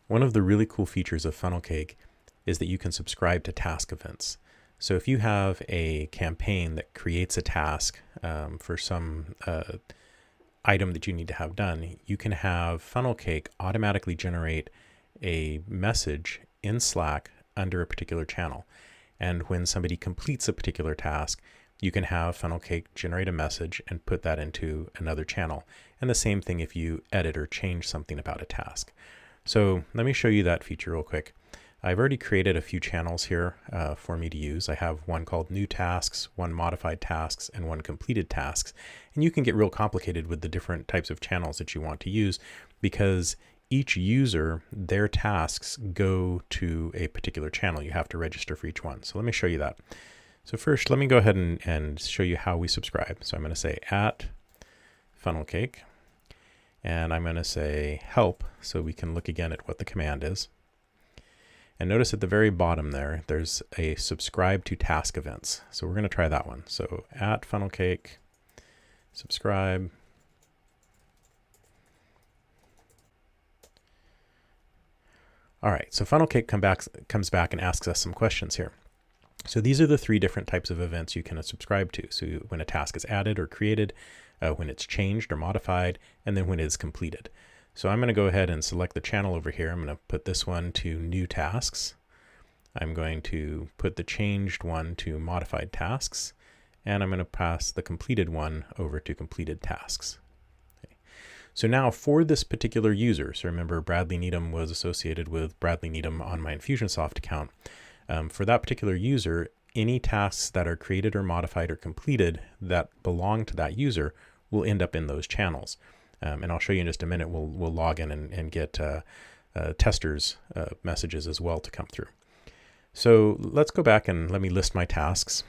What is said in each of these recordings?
One of the really cool features of Funnelcake is that you can subscribe to task events. So if you have a campaign that creates a task for some item that you need to have done, you can have Funnelcake automatically generate a message in Slack under a particular channel. And when somebody completes a particular task, you can have Funnelcake generate a message and put that into another channel. And the same thing if you edit or change something about a task. So let me show you that feature real quick. I've already created a few channels here for me to use. I have one called New Tasks, one Modified Tasks, and one Completed Tasks. And you can get real complicated with the different types of channels that you want to use because each user, their tasks go to a particular channel. You have to register for each one. So let me show you that. So first, let me go ahead and show you how we subscribe. So I'm going to say @Funnelcake, and I'm going to say help so we can look again at what the command is. And notice at the very bottom there, there's a subscribe to task events. So we're going to try that one. So @Funnelcake, subscribe. All right, so Funnelcake comes back and asks us some questions here. So these are the three different types of events you can subscribe to. So when a task is added or created, when it's changed or modified, and then when it is completed. So I'm going to go ahead and select the channel over here. I'm going to put this one to New Tasks. I'm going to put the changed one to Modified Tasks, and I'm going to pass the completed one over to Completed Tasks. Okay. So now for this particular user, so remember Bradley Needham was associated with Bradley Needham on my Infusionsoft account. For that particular user, any tasks that are created or modified or completed that belong to that user will end up in those channels. And I'll show you in just a minute, we'll log in and get testers messages as well to come through. So let's go back and let me list my tasks.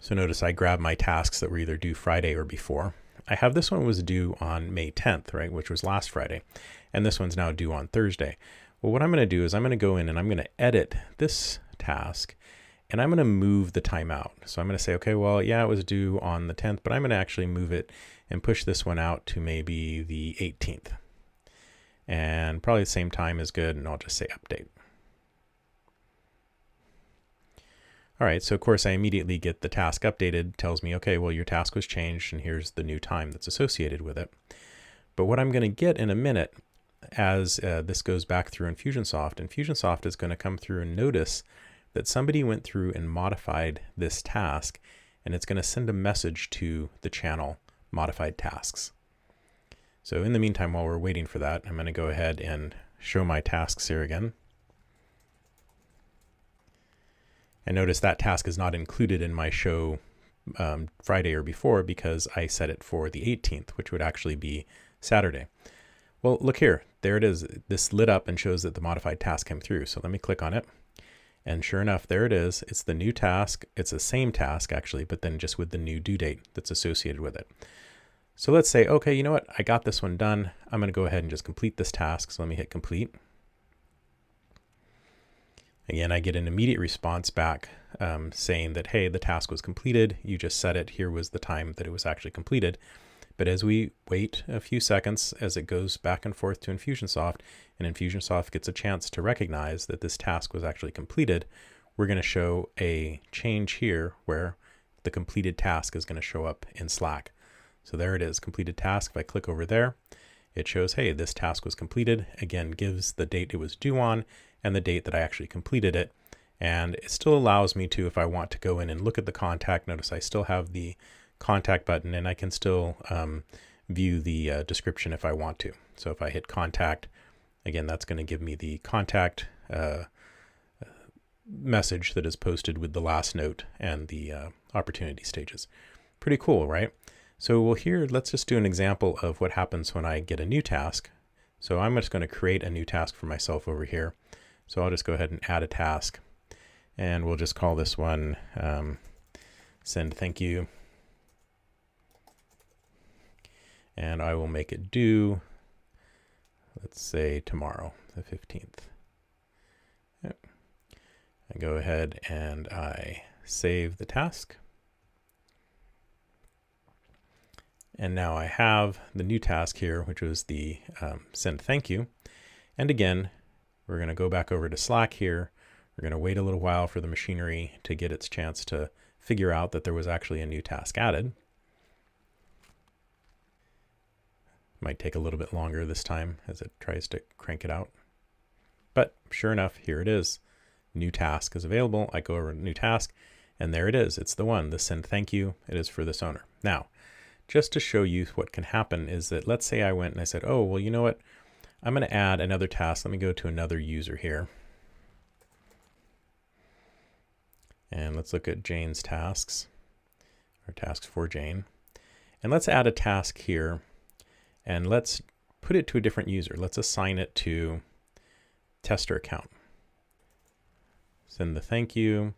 So notice I grabbed my tasks that were either due Friday or before. I have this one was due on May 10th, right, which was last Friday. And this one's now due on Thursday. Well, what I'm going to do is I'm going to go in and I'm going to edit this task. And I'm going to move the time out. So I'm going to say, okay, well, yeah, it was due on the 10th, but I'm going to actually move it and push this one out to maybe the 18th. And probably the same time is good, and I'll just say update. All right, so of course I immediately get the task updated, tells me, okay, well, your task was changed, and here's the new time that's associated with it. But what I'm going to get in a minute as this goes back through Infusionsoft is going to come through and notice that somebody went through and modified this task, and it's going to send a message to the channel Modified Tasks. So in the meantime, while we're waiting for that, I'm going to go ahead and show my tasks here again. And notice that task is not included in my show Friday or before because I set it for the 18th, which would actually be Saturday. Well, look here, there it is. This lit up and shows that the modified task came through. So let me click on it. And sure enough, there it is. It's the new task. It's the same task actually, but then just with the new due date that's associated with it. So let's say, okay, you know what? I got this one done. I'm going to go ahead and just complete this task. So let me hit complete. Again, I get an immediate response back saying that, hey, the task was completed. You just set it. Here was the time that it was actually completed. But as we wait a few seconds, as it goes back and forth to Infusionsoft, and Infusionsoft gets a chance to recognize that this task was actually completed, we're going to show a change here where the completed task is going to show up in Slack. So there it is, completed task. If I click over there, it shows, hey, this task was completed. Again, gives the date it was due on and the date that I actually completed it. And it still allows me to, if I want to go in and look at the contact, notice I still have the contact button and I can still view the description if I want to. So if I hit contact, again, that's going to give me the contact message that is posted with the last note and the opportunity stages. Pretty cool, right? So well, here, let's just do an example of what happens when I get a new task. So I'm just going to create a new task for myself over here. So I'll just go ahead and add a task, and we'll just call this one send thank you. And I will make it due, let's say tomorrow, the 15th. Yep. I go ahead and I save the task. And now I have the new task here, which was the send thank you. And again, we're going to go back over to Slack here. We're going to wait a little while for the machinery to get its chance to figure out that there was actually a new task added. Might take a little bit longer this time as it tries to crank it out. But sure enough, here it is. New task is available. I go over to new task, and there it is. It's the one, the send thank you. It is for this owner. Now, just to show you what can happen is that, let's say I went and I said, oh, well, you know what? I'm going to add another task. Let me go to another user here. And let's look at Jane's tasks, or tasks for Jane. And let's add a task here, and let's put it to a different user. Let's assign it to tester account. Send the thank you,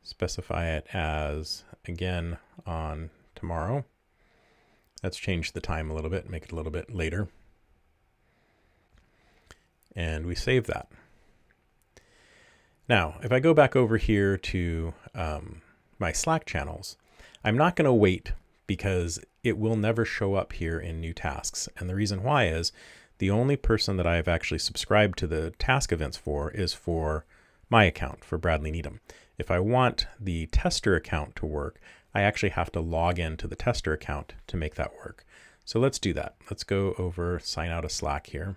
specify it as, again, on tomorrow. Let's change the time a little bit, make it a little bit later. And we save that. Now, if I go back over here to my Slack channels, I'm not going to wait because it will never show up here in new tasks. And the reason why is the only person that I've actually subscribed to the task events for is for my account, for Bradley Needham. If I want the tester account to work, I actually have to log into the tester account to make that work. So let's do that. Let's go over, sign out of Slack here.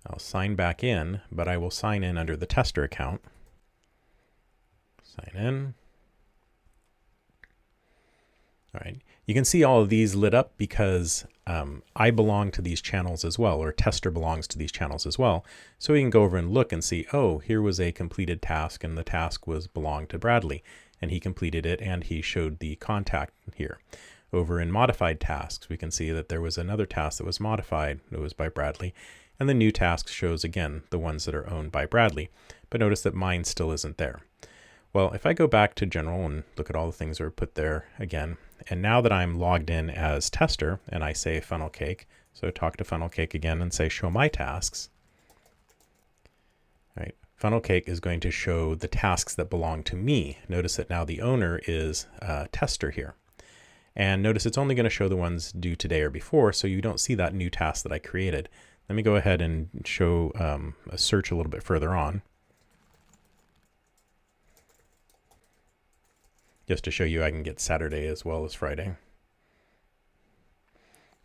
I'll sign back in, but I will sign in under the tester account. Sign in. All right. You can see all of these lit up because I belong to these channels as well, or tester belongs to these channels as well. So we can go over and look and see, oh, here was a completed task, and the task belonged to Bradley, and he completed it, and he showed the contact here. Over in modified tasks, we can see that there was another task that was modified. It was by Bradley. And the new task shows, again, the ones that are owned by Bradley. But notice that mine still isn't there. Well, if I go back to general and look at all the things that are put there again, and now that I'm logged in as tester and I say Funnelcake, so talk to Funnelcake again and say show my tasks. All right, Funnelcake is going to show the tasks that belong to me. Notice that now the owner is tester here. And notice it's only going to show the ones due today or before, so you don't see that new task that I created. Let me go ahead and show a search a little bit further on, just to show you I can get Saturday as well as Friday.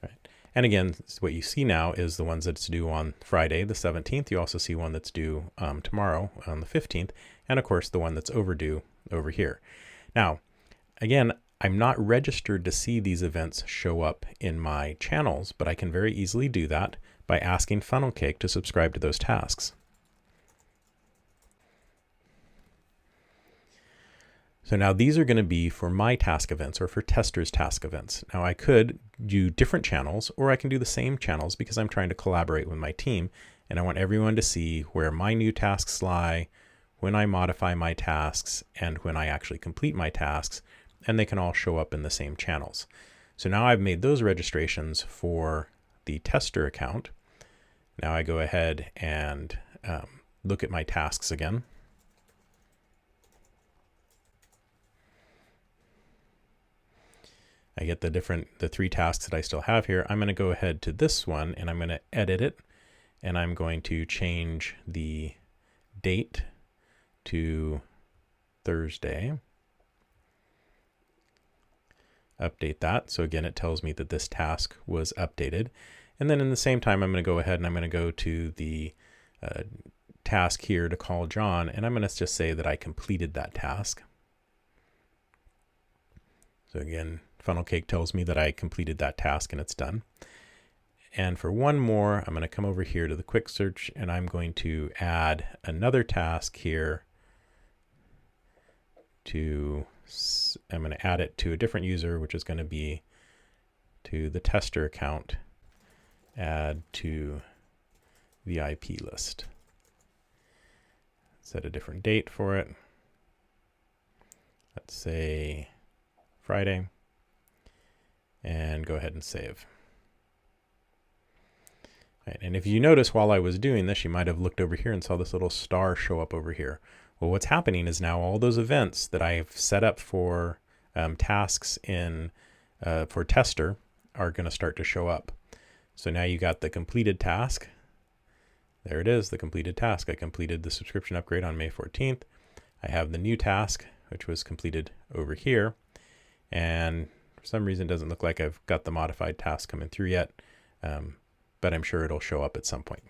All right. And again, what you see now is the ones that's due on Friday, the 17th. You also see one that's due tomorrow on the 15th, and of course the one that's overdue over here. Now, again, I'm not registered to see these events show up in my channels, but I can very easily do that by asking Funnelcake to subscribe to those tasks. So now these are going to be for my task events or for testers' task events. Now I could do different channels, or I can do the same channels because I'm trying to collaborate with my team and I want everyone to see where my new tasks lie, when I modify my tasks, and when I actually complete my tasks, and they can all show up in the same channels. So now I've made those registrations for the tester account. Now I go ahead and look at my tasks again. I get the three tasks that I still have here. I'm going to go ahead to this one and I'm going to edit it, and I'm going to change the date to Thursday. Update that. So again, it tells me that this task was updated. And then in the same time, I'm going to go ahead and I'm going to go to the task here to call John, and I'm going to just say that I completed that task. So again, Funnelcake tells me that I completed that task and it's done. And for one more, I'm going to come over here to the quick search and I'm going to add another task here I'm going to add it to a different user, which is going to be to the tester account, add to VIP list. Set a different date for it. Let's say Friday, and go ahead and save. All right, and if you notice while I was doing this, you might have looked over here and saw this little star show up over here. Well, what's happening is now all those events that I've set up for tasks in for tester are going to start to show up. So now you got the completed task. There it is, the completed task. I completed the subscription upgrade on May 14th. I have the new task, which was completed over here. And for some reason, it doesn't look like I've got the modified task coming through yet, but I'm sure it'll show up at some point.